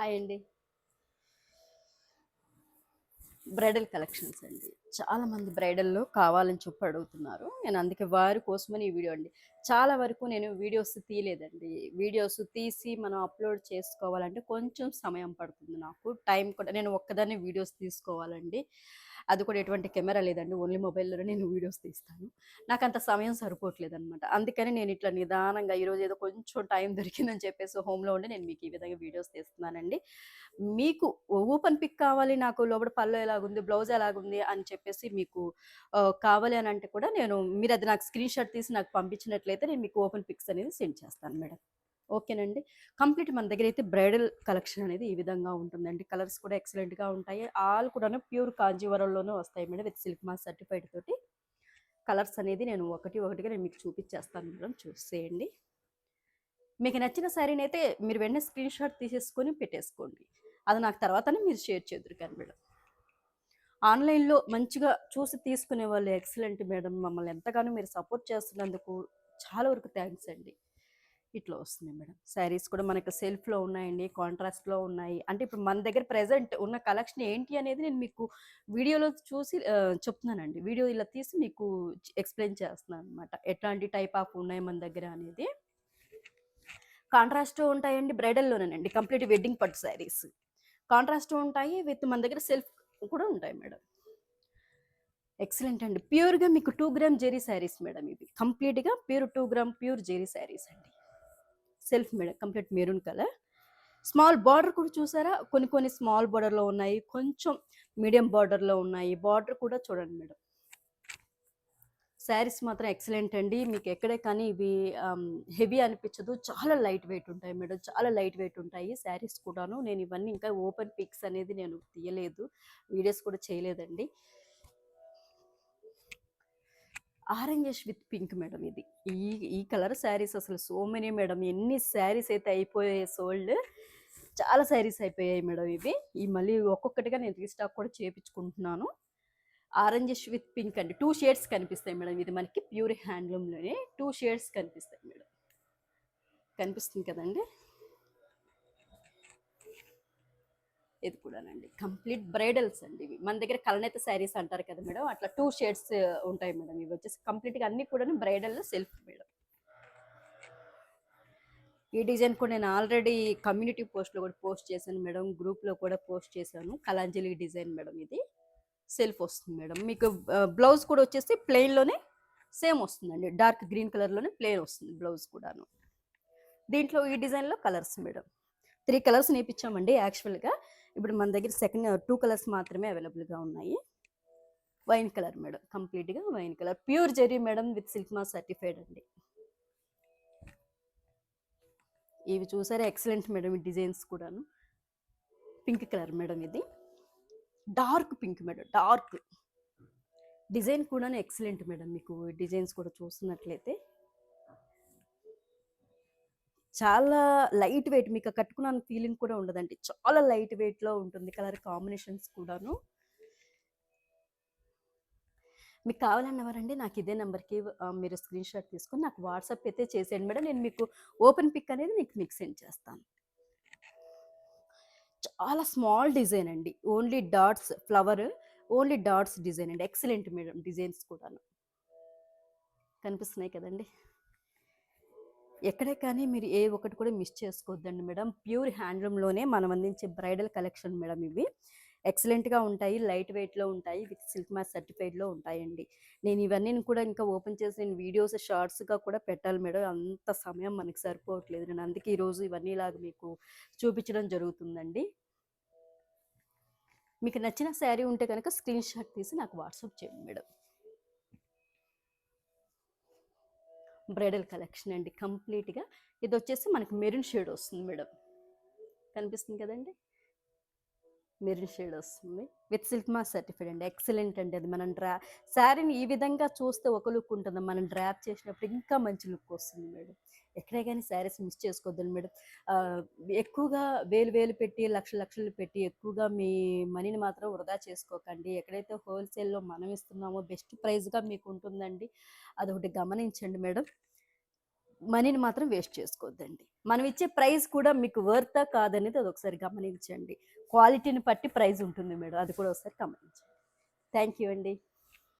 Hi అండి. Bridal collections అండి. చాలామంది బ్రైడల్‌లో కావాలని చెప్పి అడుగుతున్నారు. నేను అందుకే వారి కోసమని ఈ వీడియో అండి. చాలా వరకు నేను వీడియోస్ తీయలేదండి. వీడియోస్ తీసి మనం అప్‌లోడ్ చేసుకోవాలంటే కొంచెం సమయం పడుతుంది నాకు. టైం కూడా నేను ఒక్కదాన్నే వీడియోస్ తీసుకోవాలండి. అది కూడా ఎటువంటి కెమెరా లేదండి. ఓన్లీ మొబైల్‌లోనే నేను వీడియోస్ తీస్తాను. నాకంత సమయం సరిపోవట్లేదనమాట. అందుకని నేను ఇట్లా నిదానంగా ఈరోజు ఏదో కొంచెం టైం దొరికిందని చెప్పేసి హోమ్‌లో ఉండి నేను మీకు ఈ విధంగా వీడియోస్ తీస్తున్నానండి. మీకు ఓపెన్ పిక్ కావాలి నాకు లోపల పళ్ళు ఎలాగుంది, బ్లౌజ్ ఎలాగుంది అని చెప్పేసి మీకు కావాలి అనంటే కూడా మీరది నాకు స్క్రీన్ షాట్ తీసి నాకు పంపించినట్లయితే నేను మీకు ఓపెన్ పిక్స్ అనేది సెండ్ చేస్తాను మేడం. ఓకేనండి. కంప్లీట్ మన దగ్గరైతే బ్రైడల్ కలెక్షన్ అనేది ఈ విధంగా ఉంటుందండి. కలర్స్ కూడా ఎక్సలెంట్‌గా ఉంటాయి. ఆల్ కూడాను ప్యూర్ కాంజీవరంలోనే వస్తాయి madam. With silk mark certified తోటి. కలర్స్ అనేది నేను ఒకటిగా నేను మీకు చూపిచ్చేస్తాను మేడం. చూసేయండి. మీకు నచ్చిన శారీనైతే మీరు వెంటనే స్క్రీన్ షాట్ తీసేసుకొని పెట్టేసుకోండి. అది నాకు తర్వాతనే మీరు షేర్ చేద్దురు కానీ మేడం. ఆన్‌లైన్‌లో మంచిగా చూసి తీసుకునే వాళ్ళు ఎక్సలెంట్ మేడం. మమ్మల్ని ఎంతగానో మీరు సపోర్ట్ చేస్తున్నందుకు చాలా వరకు థాంక్స్ అండి. ఇట్లా వస్తున్నాయి మేడం. శారీస్ కూడా మనకు సెల్ఫ్‌లో ఉన్నాయండి. కాంట్రాస్ట్‌లో ఉన్నాయి. అంటే ఇప్పుడు మన దగ్గర ప్రెజెంట్ ఉన్న కలెక్షన్ ఏంటి అనేది నేను మీకు వీడియోలో చూసి చెప్తున్నానండి. వీడియో ఇలా తీసి మీకు ఎక్స్‌ప్లెయిన్ చేస్తున్నాననమాట. ఎట్లాంటి టైప్ ఆఫ్ ఉన్నాయి మన దగ్గర అనేది. కాంట్రాస్ట్ ఉంటాయండి బ్రైడల్‌లోనేనండి. కంప్లీట్ వెడ్డింగ్ పట్టు శారీస్. కాంట్రాస్ట్ ఉంటాయి. విత్ మన దగ్గర సెల్ఫ్ కూడా ఉంటాయి మేడం. ఎక్సలెంట్ అండి. ప్యూర్‌గా మీకు 2 గ్రామ్ జెరీ శారీస్ మేడం ఇవి. కంప్లీట్‌గా pure 2 gram pure zari saris అండి. Self madam. Complete maroon colour. Small border కూడా చూసారా? కొన్ని కొన్ని స్మాల్ బార్డర్‌లో ఉన్నాయి. కొంచెం మీడియం బార్డర్‌లో ఉన్నాయి. బార్డర్ కూడా చూడండి మేడం. శారీస్ మాత్రం ఎక్సలెంట్ అండి. మీకు ఎక్కడే కానీ ఇవి హెవీ అనిపించదు. చాలా లైట్ వెయిట్ ఉంటాయి మేడం. చాలా లైట్ వెయిట్ ఉంటాయి శారీస్ కూడాను. నేను ఇవన్నీ ఇంకా ఓపెన్ పిక్స్ అనేది నేను తీయలేదు. వీడియోస్ కూడా చేయలేదండి. ఆరెంజిష్ విత్ పింక్ మేడం ఇది. ఈ ఈ కలర్ శారీస్ అసలు సో మెనీ మేడం. ఎన్ని శారీస్ అయితే అయిపోయాయి సోల్డ్. చాలా శారీస్ అయిపోయాయి మేడం ఇవి. ఈ మళ్ళీ ఒక్కొక్కటిగా నేను రీస్టాక్ కూడా చేపించుకుంటున్నాను. ఆరెంజిష్ విత్ పింక్ అండి. 2 షేడ్స్ కనిపిస్తాయి మేడం. ఇది మనకి ప్యూర్ హ్యాండ్లూమ్‌లోనే 2 షేడ్స్ కనిపిస్తాయి మేడం. కనిపిస్తుంది కదండీ! ఇది కూడానండి. కంప్లీట్ బ్రైడల్స్ అండి ఇవి. మన దగ్గర కలనేత శారీస్ అంటారు కదా మేడం. అట్లా 2 షేడ్స్ ఉంటాయి మేడం. ఇవి వచ్చేసి కంప్లీట్‌గా అన్నీ కూడాను బ్రైడల్ సెల్ఫ్ మేడం. ఈ డిజైన్ కూడా నేను ఆల్రెడీ కమ్యూనిటీ పోస్ట్‌లో కూడా పోస్ట్ చేశాను మేడం. గ్రూప్‌లో కూడా పోస్ట్ చేశాను. కలాంజలి డిజైన్ మేడం ఇది. సెల్ఫ్ వస్తుంది మేడం. మీకు బ్లౌజ్ కూడా వచ్చేసి ప్లెయిన్‌లోనే సేమ్ వస్తుందండి. డార్క్ గ్రీన్ కలర్‌లోనే ప్లెయిన్ వస్తుంది బ్లౌజ్ కూడాను. దీంట్లో ఈ డిజైన్‌లో కలర్స్ మేడం. 3 కలర్స్ నేర్పించామండి యాక్చువల్‌గా. ఇప్పుడు మన దగ్గర సెకండ్ 2 కలర్స్ మాత్రమే అవైలబుల్‌గా ఉన్నాయి. Wine colour madam. కంప్లీట్‌గా wine colour. Pure zari madam with silk mark certified అండి. ఇవి చూసారా ఎక్సలెంట్ మేడం ఈ డిజైన్స్ కూడాను. పింక్ కలర్ మేడం ఇది. Dark pink madam. Dark. Design కూడాను ఎక్సలెంట్ మేడం. మీకు డిజైన్స్ కూడా చూస్తున్నట్లయితే చాలా లైట్ వెయిట్ మీకు కట్టుకున్న ఫీలింగ్ కూడా ఉండదండి. చాలా లైట్ వెయిట్‌లో ఉంటుంది. కలర్ కాంబినేషన్స్ కూడాను. మీకు కావాలన్నవారండి నాకు ఇదే నంబర్‌కి మీరు స్క్రీన్ షాట్ తీసుకొని నాకు వాట్సాప్ అయితే చేసేయండి మేడం. నేను మీకు ఓపెన్ పిక్ అనేది మీకు సెండ్ చేస్తాను. చాలా స్మాల్ డిజైన్ అండి. Only dots flower only dots design అండి. ఎక్సలెంట్ మేడం డిజైన్స్ కూడాను. కనిపిస్తున్నాయి కదండీ! ఎక్కడే కానీ మీరు ఏ ఒక్కటి కూడా మిస్ చేసుకోవద్దండి మేడం. ప్యూర్ హ్యాండ్లూమ్‌లోనే మనం అందించే బ్రైడల్ కలెక్షన్ మేడం ఇవి. ఎక్సలెంట్‌గా ఉంటాయి. లైట్ వెయిట్‌లో ఉంటాయి. విత్ సిల్క్ మార్క్ సర్టిఫైడ్‌లో ఉంటాయండి. నేను ఇవన్నీ కూడా ఇంకా ఓపెన్ చేసి నేను వీడియోస్ షార్ట్స్‌గా కూడా పెట్టాలి మేడం. అంత సమయం మనకి సరిపోవట్లేదు. నేను అందుకే ఈరోజు ఇవన్నీ ఇలాగ మీకు చూపించడం జరుగుతుందండి. మీకు నచ్చిన శారీ ఉంటే కనుక స్క్రీన్ షాట్ తీసి నాకు వాట్సాప్ చేయండి మేడం. బ్రైడల్ కలెక్షన్ అండి కంప్లీట్‌గా. ఇదొచ్చేసి మనకి మెరూన్ షేడ్ వస్తుంది మేడం. కనిపిస్తుంది కదండీ! మెరూన్ షేడ్ వస్తుంది. విత్ సిల్క్ మార్క్ సర్టిఫైడ్ అండి. ఎక్సలెంట్ అండి అది. మనం శారీని ఈ విధంగా చూస్తే ఒక లుక్ ఉంటుంది. మనం డ్రాప్ చేసినప్పుడు ఇంకా మంచి లుక్ వస్తుంది మేడం. ఎక్కడే గాని శారీస్ మిస్ చేసుకోవద్దండి మేడం. ఆహ్, ఎక్కువగా వేలు పెట్టి, లక్షలు పెట్టి ఎక్కువగా మీ మనీని మాత్రం వృధా చేసుకోకండి. ఎక్కడైతే హోల్‌సేల్‌లో మనం ఇస్తున్నామో బెస్ట్ ప్రైస్‌గా మీకు ఉంటుందండి. అదొకటి గమనించండి మేడం. మనీని మాత్రం వేస్ట్ చేసుకోవద్దండి. మనం ఇచ్చే ప్రైస్ కూడా మీకు వర్తా కాదనేది అదొకసారి గమనించండి. క్వాలిటీని బట్టి ప్రైస్ ఉంటుంది మేడం. అది కూడా ఒకసారి గమనించండి. థ్యాంక్ యూ అండి.